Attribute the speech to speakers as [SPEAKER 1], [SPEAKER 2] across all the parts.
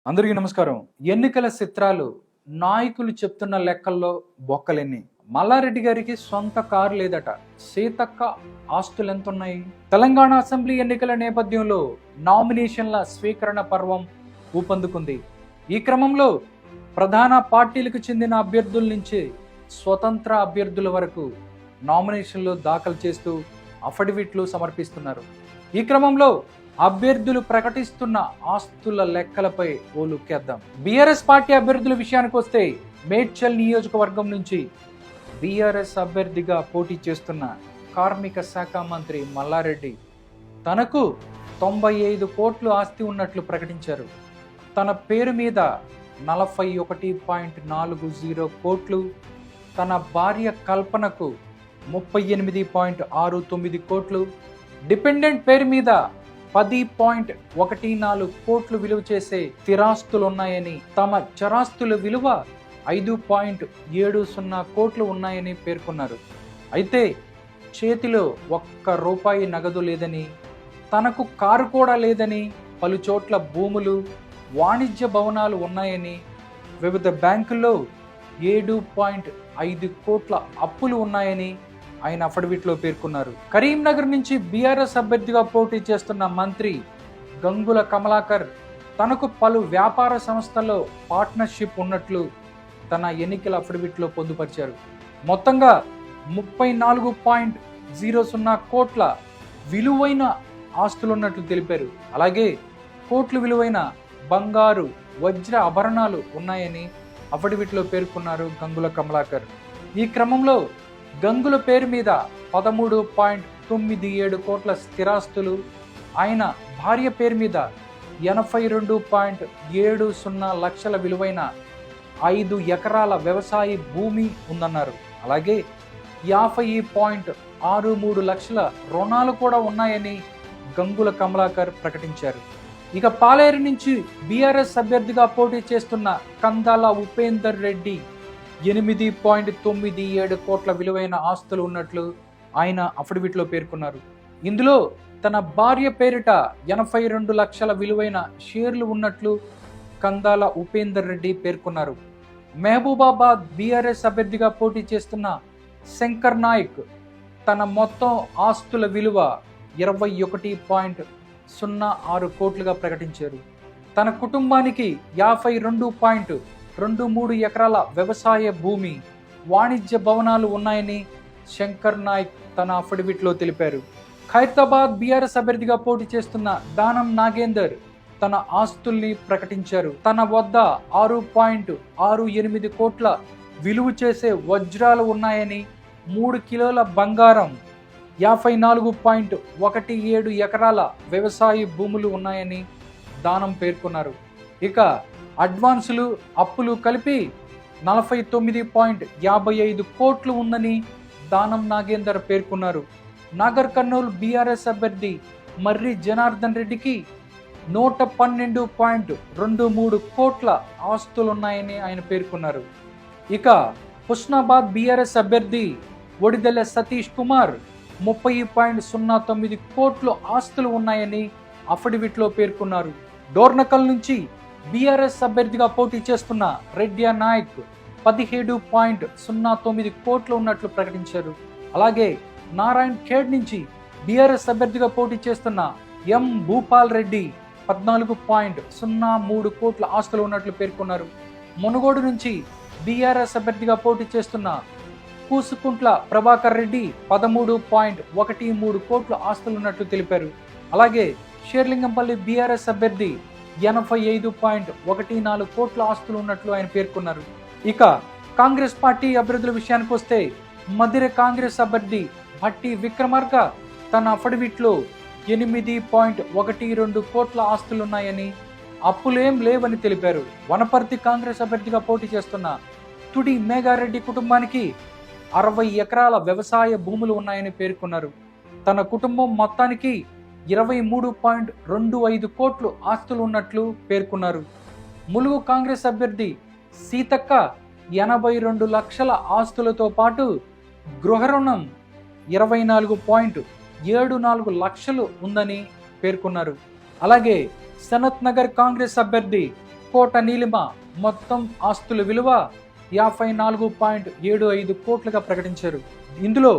[SPEAKER 1] అందరికీ నమస్కారం. ఎన్నికల చిత్రాలు నాయకులు చెప్తున్న లెక్కల్లో బొక్కలెన్ని. మల్లారెడ్డి గారికి సొంత కారు లేదట. సీతక్క ఆస్తులు ఎంతున్నాయి? తెలంగాణ అసెంబ్లీ ఎన్నికల నేపథ్యంలో నామినేషన్ల స్వీకరణ పర్వం ఊపందుకుంది. ఈ క్రమంలో ప్రధాన పార్టీలకు చెందిన అభ్యర్థుల నుంచి స్వతంత్ర అభ్యర్థుల వరకు నామినేషన్లు దాఖలు చేస్తూ అఫిడవిట్లు సమర్పిస్తున్నారు. ఈ క్రమంలో అభ్యర్థులు ప్రకటిస్తున్న ఆస్తుల లెక్కలపై ఓ లుక్కేద్దాం. బీఆర్ఎస్ పార్టీ అభ్యర్థుల విషయానికి వస్తే మేడ్చల్ నియోజకవర్గం నుంచి బీఆర్ఎస్ అభ్యర్థిగా పోటీ చేస్తున్న కార్మిక శాఖ మంత్రి మల్లారెడ్డి తనకు 95 కోట్లు ఆస్తి ఉన్నట్లు ప్రకటించారు. తన పేరు మీద 41.40 కోట్లు, తన భార్య కల్పనకు 38.69 కోట్లు, డిపెండెంట్ పేరు మీద 10.14 కోట్లు విలువ చేసే స్థిరాస్తులున్నాయని, తమ చరాస్తుల విలువ 5.70 కోట్లు ఉన్నాయని పేర్కొన్నారు. అయితే చేతిలో ఒక్క రూపాయి నగదు లేదని, తనకు కారు కూడా లేదని, పలు చోట్ల భూములు, వాణిజ్య భవనాలు ఉన్నాయని, వివిధ బ్యాంకుల్లో 7.5 కోట్ల అప్పులు ఉన్నాయని ఆయన అఫిడవిట్లో పేర్కొన్నారు. కరీంనగర్ నుంచి బీఆర్ఎస్ అభ్యర్థిగా పోటీ చేస్తున్న మంత్రి గంగుల కమలాకర్ తనకు పలు వ్యాపార సంస్థల్లో పార్ట్నర్షిప్ ఉన్నట్లు తన ఎన్నికల అఫిడవిట్లో పొందుపరిచారు. మొత్తంగా 34.00 కోట్ల విలువైన ఆస్తులున్నట్లు తెలిపారు. అలాగే కోట్లు విలువైన బంగారు, వజ్ర ఆభరణాలు ఉన్నాయని అఫిడవిట్లో పేర్కొన్నారు గంగుల కమలాకర్. ఈ క్రమంలో గంగుల పేరు మీద 13.97 కోట్ల స్థిరాస్తులు, ఆయన భార్య పేరు మీద 82.70 లక్షల విలువైన 5 ఎకరాల వ్యవసాయ భూమి ఉందన్నారు. అలాగే 50.63 లక్షల రుణాలు కూడా ఉన్నాయని గంగుల కమలాకర్ ప్రకటించారు. ఇక పాలేరు నుంచి బీఆర్ఎస్ అభ్యర్థిగా పోటీ చేస్తున్న కందాల ఉపేందర్ రెడ్డి 8.97 కోట్ల విలువైన ఆస్తులు ఉన్నట్లు ఆయన అఫిడవిట్లో పేర్కొన్నారు. ఇందులో తన భార్య పేరిట 82 లక్షల విలువైన షేర్లు ఉన్నట్లు కందాల ఉపేందర్ రెడ్డి పేర్కొన్నారు. మహబూబాబాద్ బీఆర్ఎస్ అభ్యర్థిగా పోటీ చేస్తున్న శంకర్ నాయక్ తన మొత్తం ఆస్తుల విలువ 21.06 కోట్లుగా ప్రకటించారు. తన కుటుంబానికి 52.23 ఎకరాల వ్యవసాయ భూమి, వాణిజ్య భవనాలు ఉన్నాయని శంకర్ నాయక్ తన అఫిడవిట్లో తెలిపారు. ఖైరతాబాద్ బీఆర్ఎస్ అభ్యర్థిగా పోటీ చేస్తున్న దానం నాగేందర్ తన ఆస్తుల్ని ప్రకటించారు. తన వద్ద 6.68 కోట్ల విలువ చేసే వజ్రాలు ఉన్నాయని, 3 కిలోల బంగారం, 54.17 ఎకరాల వ్యవసాయ భూములు ఉన్నాయని దానం పేర్కొన్నారు. ఇక అడ్వాన్సులు, అప్పులు కలిపి 49.55 కోట్లు ఉందని దానం నాగేందర్ పేర్కొన్నారు. నాగర్ కర్నూలు బీఆర్ఎస్ అభ్యర్థి మర్రి జనార్దన్ రెడ్డికి 112.23 కోట్ల ఆస్తులున్నాయని ఆయన పేర్కొన్నారు. ఇక హుస్నాబాద్ బీఆర్ఎస్ అభ్యర్థి ఒడిదెల సతీష్ కుమార్ 30.09 కోట్లు ఆస్తులు ఉన్నాయని అఫిడవిట్లో పేర్కొన్నారు. డోర్నకల్ నుంచి బీఆర్ఎస్ అభ్యర్థిగా పోటీ చేస్తున్న రెడ్డి నాయక్ 17.09 కోట్లు ఉన్నట్లు ప్రకటించారు. అలాగే నారాయణ్ ఖేడ్ నుంచి బీఆర్ఎస్ అభ్యర్థిగా పోటీ చేస్తున్న ఎం భూపాల్ రెడ్డి 14.03 కోట్ల ఆస్తులు ఉన్నట్లు పేర్కొన్నారు. మునుగోడు నుంచి బీఆర్ఎస్ అభ్యర్థిగా పోటీ చేస్తున్న కూసుకుంట్ల ప్రభాకర్ రెడ్డి 13.13 కోట్ల ఆస్తులు ఉన్నట్లు తెలిపారు. అలాగే షేర్లింగంపల్లి బీఆర్ఎస్ అభ్యర్థి 85.14 కోట్ల ఆస్తులు ఉన్నట్లు ఆయన పేర్కొన్నారు. ఇక కాంగ్రెస్ పార్టీ అభ్యర్థుల విషయానికి వస్తే మధిర కాంగ్రెస్ అభ్యర్థి భట్టి విక్రమార్క తన అఫిడవిట్లో 8.12 కోట్ల ఆస్తులున్నాయని, అప్పులేం లేవని తెలిపారు. వనపర్తి కాంగ్రెస్ అభ్యర్థిగా పోటీ చేస్తున్న తుడి మేఘారెడ్డి కుటుంబానికి 60 ఎకరాల వ్యవసాయ భూములు ఉన్నాయని పేర్కొన్నారు. తన కుటుంబం మొత్తానికి 23.25 కోట్లు ఆస్తులు ఉన్నట్లు పేర్కొన్నారు. ములుగు కాంగ్రెస్ అభ్యర్థి సీతక్క 82 లక్షల ఆస్తులతో పాటు గృహ రుణం 24.74 లక్షలు ఉందని పేర్కొన్నారు. అలాగే సనత్ నగర్ కాంగ్రెస్ అభ్యర్థి కోట నీలిమ మొత్తం ఆస్తుల విలువ 54.75 కోట్లుగా ప్రకటించారు. ఇందులో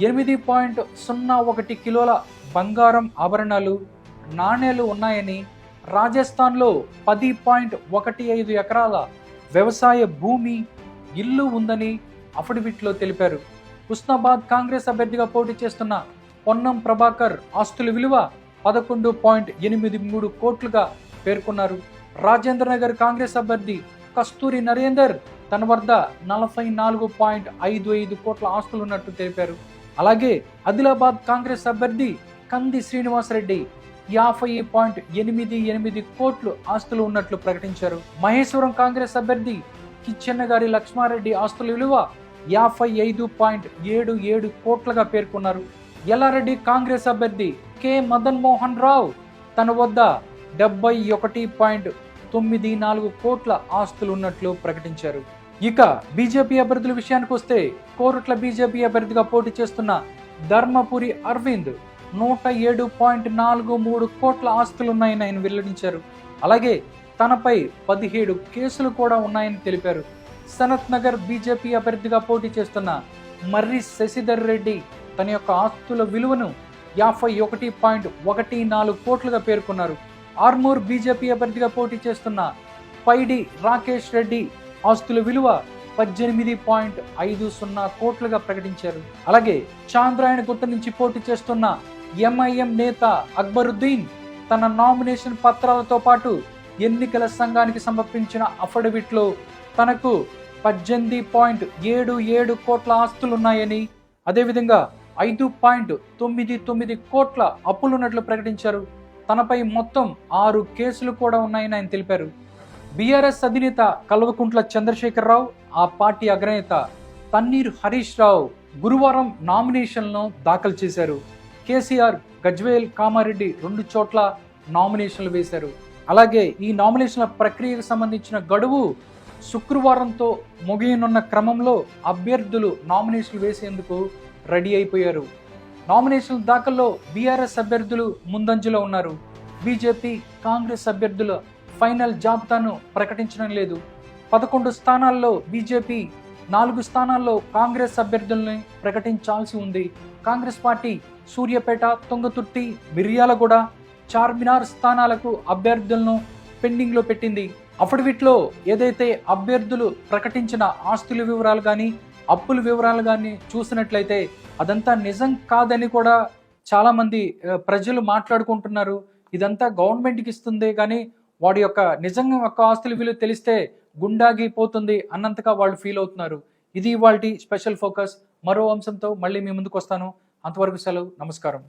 [SPEAKER 1] 8.01 కిలోల బంగారం ఆభరణాలు, నాణేలు ఉన్నాయని, రాజస్థాన్లో 10.15 ఎకరాల వ్యవసాయ భూమి, ఇల్లు ఉందని అఫిడవిట్లో తెలిపారు. హుస్నాబాద్ కాంగ్రెస్ అభ్యర్థిగా పోటీ చేస్తున్న పొన్నం ప్రభాకర్ ఆస్తుల విలువ 11.83 కోట్లుగా పేర్కొన్నారు. రాజేంద్రనగర్ కాంగ్రెస్ అభ్యర్థి కస్తూరి నరేందర్ తన వద్ద 44.55 కోట్ల ఆస్తులు ఉన్నట్టు తెలిపారు. అలాగే ఆదిలాబాద్ కాంగ్రెస్ అభ్యర్థి కంది శ్రీనివాసరెడ్డి 50.88 కోట్లు ఆస్తులు ఉన్నట్లు ప్రకటించారు. మహేశ్వరం కాంగ్రెస్ అభ్యర్థి కిచ్చెన్నగారి లక్ష్మారెడ్డి ఆస్తుల విలువ 55.77 కోట్లుగా పేర్కొన్నారు. ఎల్లారెడ్డి కాంగ్రెస్ అభ్యర్థి కె మదన్ మోహన్ రావు తన వద్ద 71.94 కోట్ల ఆస్తులు ఉన్నట్లు ప్రకటించారు. ఇక బీజేపీ అభ్యర్థుల విషయానికి వస్తే కోరుట్ల బీజేపీ అభ్యర్థిగా పోటీ చేస్తున్న ధర్మపురి అరవింద్ 107.43 కోట్ల ఆస్తులున్నాయని ఆయన వెల్లడించారు. అలాగే తనపై 17 కేసులు కూడా ఉన్నాయని తెలిపారు. సనత్ నగర్ బీజేపీ అభ్యర్థిగా పోటీ చేస్తున్న మర్రి శశిధర్ రెడ్డి తన యొక్క ఆస్తుల విలువను 51.14 కోట్లుగా పేర్కొన్నారు. ఆర్మూర్ బీజేపీ అభ్యర్థిగా పోటీ చేస్తున్న పైడి రాకేష్ రెడ్డి ఆస్తుల విలువ 18.50 కోట్లుగా ప్రకటించారు. అలాగే చాంద్రాయణగుట్ట నుంచి పోటీ చేస్తున్న ఎంఐఎం నేత అక్బరుద్దీన్ తన నామినేషన్ పత్రాలతో పాటు ఎన్నికల సంఘానికి సమర్పించిన అఫిడవిట్లో తనకు 18.77 కోట్ల ఆస్తులున్నాయని, అదేవిధంగా 5.99 కోట్ల అప్పులున్నట్లు ప్రకటించారు. తనపై మొత్తం 6 కేసులు కూడా ఉన్నాయని ఆయన తెలిపారు. బీఆర్ఎస్ అధినేత కల్వకుంట్ల చంద్రశేఖరరావు, ఆ పార్టీ అగ్రనేత తన్నీర్ హరీష్ రావు గురువారం నామినేషన్లను దాఖలు చేశారు. కేసీఆర్, గజ్వేల్, కామారెడ్డి 2 చోట్ల నామినేషన్లు వేశారు. అలాగే ఈ నామినేషన్ల ప్రక్రియకు సంబంధించిన గడువు శుక్రవారంతో ముగియనున్న క్రమంలో అభ్యర్థులు నామినేషన్లు వేసేందుకు రెడీ అయిపోయారు. నామినేషన్ల దాఖల్లో బీఆర్ఎస్ అభ్యర్థులు ముందంజలో ఉన్నారు. బీజేపీ, కాంగ్రెస్ అభ్యర్థుల ఫైనల్ జాబితాను ప్రకటించడం లేదు. 11 స్థానాల్లో బీజేపీ, 4 స్థానాల్లో కాంగ్రెస్ అభ్యర్థుల్ని ప్రకటించాల్సి ఉంది. కాంగ్రెస్ పార్టీ సూర్యాపేట, తుంగతుర్తి, మిర్యాలగూడ, చార్మినార్ స్థానాలకు అభ్యర్థులను పెండింగ్లో పెట్టింది. అఫిడవిట్లో ఏదైతే అభ్యర్థులు ప్రకటించిన ఆస్తుల వివరాలు కానీ, అప్పుల వివరాలు కానీ చూసినట్లయితే అదంతా నిజం కాదని కూడా చాలామంది ప్రజలు మాట్లాడుకుంటున్నారు. ఇదంతా గవర్నమెంట్కి ఇస్తుందే కానీ వాడి యొక్క నిజంగా యొక్క ఆస్తుల విలువ తెలిస్తే గుండాగిపోతుంది అన్నంతగా వాళ్ళు ఫీల్ అవుతున్నారు. ఇది ఇవాల్టి స్పెషల్ ఫోకస్. మరో అంశంతో మళ్ళీ మీ ముందుకు వస్తాను. అంతవరకు సెలవు. నమస్కారం.